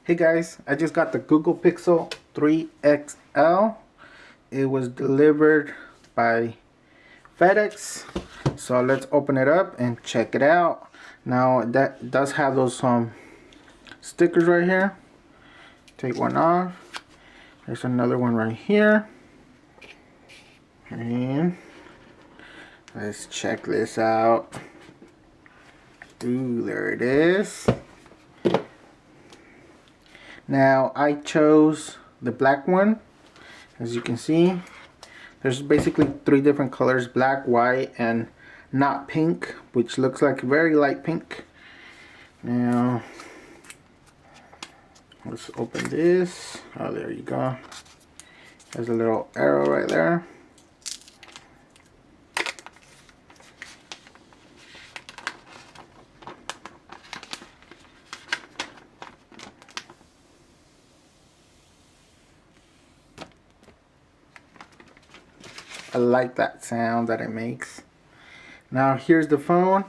Hey guys, I just got the Google Pixel 3 XL. It was delivered by FedEx. So let's open it up and check it out. Now that does have those stickers right here. Take one off. There's another one right here. And let's check this out. Ooh, there it is. Now I chose the black one. As you can see, there's basically three different colors: black, white, and not pink, which looks like very light pink. Now let's open this. Oh, there you go. There's a little arrow right there. I like that sound that it makes. Now here's the phone.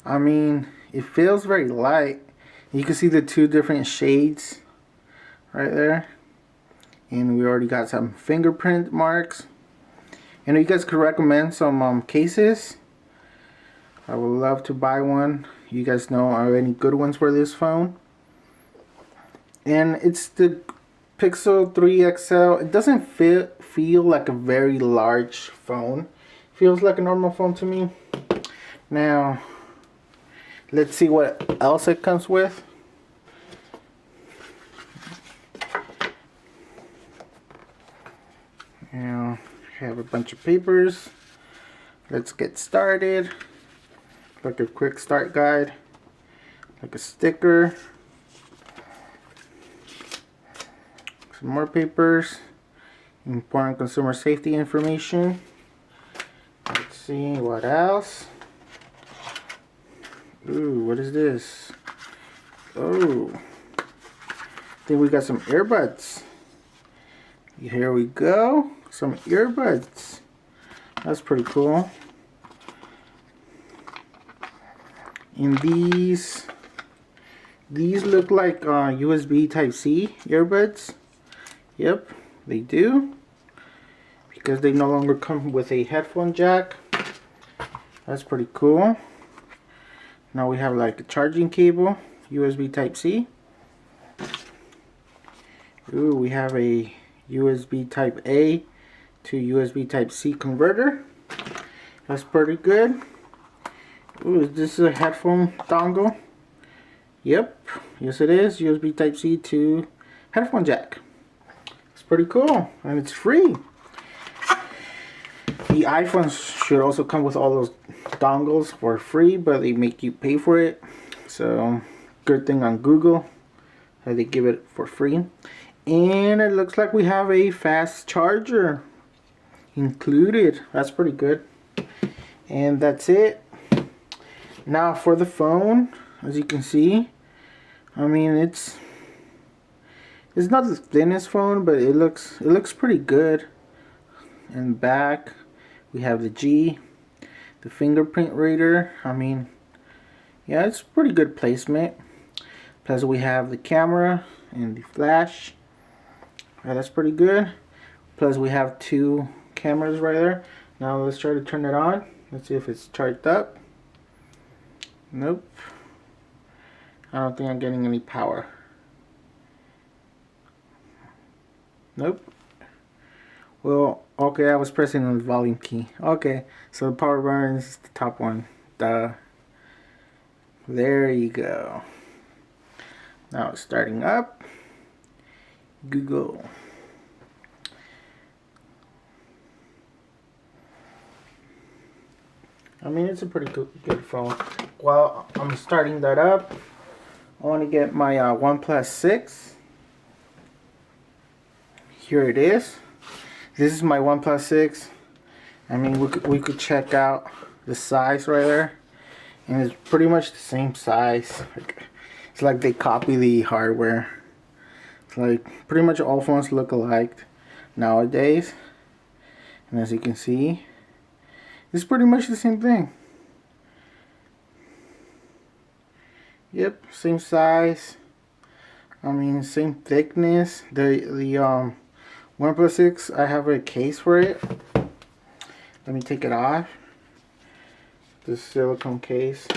I mean, it feels very light. You can see the two different shades right there. And we already got some fingerprint marks. And you guys could recommend some cases. I would love to buy one. You guys know are any good ones for this phone. And it's the Pixel 3 XL. It doesn't feel like a very large phone. It feels like a normal phone to me. Now, let's see what else it comes with. Now, I have a bunch of papers. Let's get started. Like a quick start guide. Like a sticker. Some more papers. Important consumer safety information. Let's see what else. Ooh, what is this? Oh, I think we got some earbuds. Here we go. Some earbuds. That's pretty cool. And these look like USB Type-C earbuds. Yep, they do. Because they no longer come with a headphone jack. That's pretty cool. Now we have like a charging cable, USB Type-C. Ooh, we have a USB Type-A to USB Type-C converter. That's pretty good. Ooh, is this a headphone dongle? Yep, yes it is. USB Type-C to headphone jack. It's pretty cool, and it's free. The iPhones should also come with all those dongles for free, but they make you pay for it. So, good thing on Google that they give it for free. And it looks like we have a fast charger included. That's pretty good. And that's it. Now for the phone, as you can see, I mean it's not the thinnest phone, but it looks pretty good. And back we have the G, the fingerprint reader. I mean, yeah, it's pretty good placement. Plus we have the camera and the flash. Right, that's pretty good. Plus we have two cameras right there. Now let's try to turn it on. Let's see if it's charged up. Nope. I don't think I'm getting any power. Nope. Well, okay, I was pressing the volume key. Okay, so the power button is the top one. Duh. There you go. Now it's starting up. Google. I mean, it's a pretty good phone. While I'm starting that up, I want to get my OnePlus 6. Here it is. This is my OnePlus 6. I mean, we could check out the size right there, and it's pretty much the same size. It's like they copy the hardware. It's like pretty much all phones look alike nowadays. And as you can see, it's pretty much the same thing. Yep, same size. I mean, same thickness. The OnePlus 6, I have a case for it. Let me take it off. The silicone case,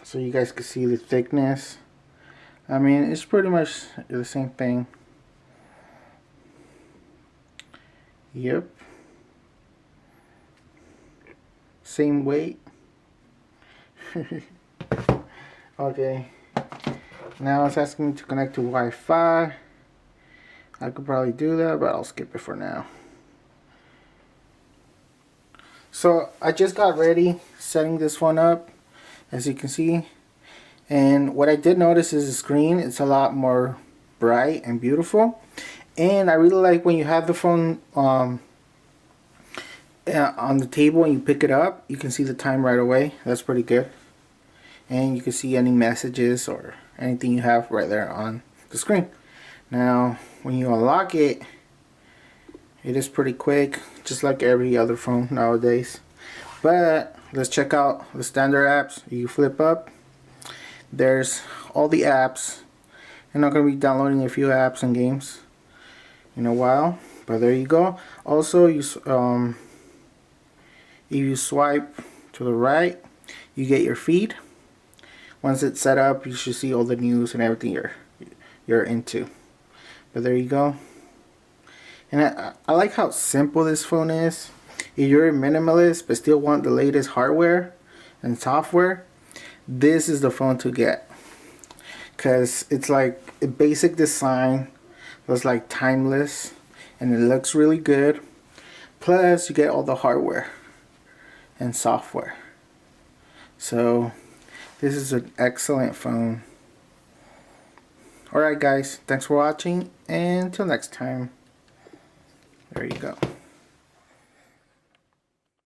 so you guys can see the thickness. I mean, it's pretty much the same thing. Yep. Same weight. Okay. Now it's asking me to connect to Wi-Fi. I could probably do that, but I'll skip it for now. So I just got ready setting this phone up, as you can see. And what I did notice is the screen, it's a lot more bright and beautiful. And I really like when you have the phone on the table and you pick it up, you can see the time right away. That's pretty good. And you can see any messages or anything you have right there on the screen. Now when you unlock it, it is pretty quick, just like every other phone nowadays. But let's check out the standard apps. You flip up, there's all the apps. I'm not going to be downloading a few apps and games in a while, but there you go. Also, if you swipe to the right, you get your feed. Once it's set up, you should see all the news and everything you're into. But there you go. And I like how simple this phone is. If you're a minimalist but still want the latest hardware and software, this is the phone to get. Because it's like a basic design that's like timeless, and it looks really good. Plus you get all the hardware and software. So this is an excellent phone. Alright guys, thanks for watching, and until next time. There you go.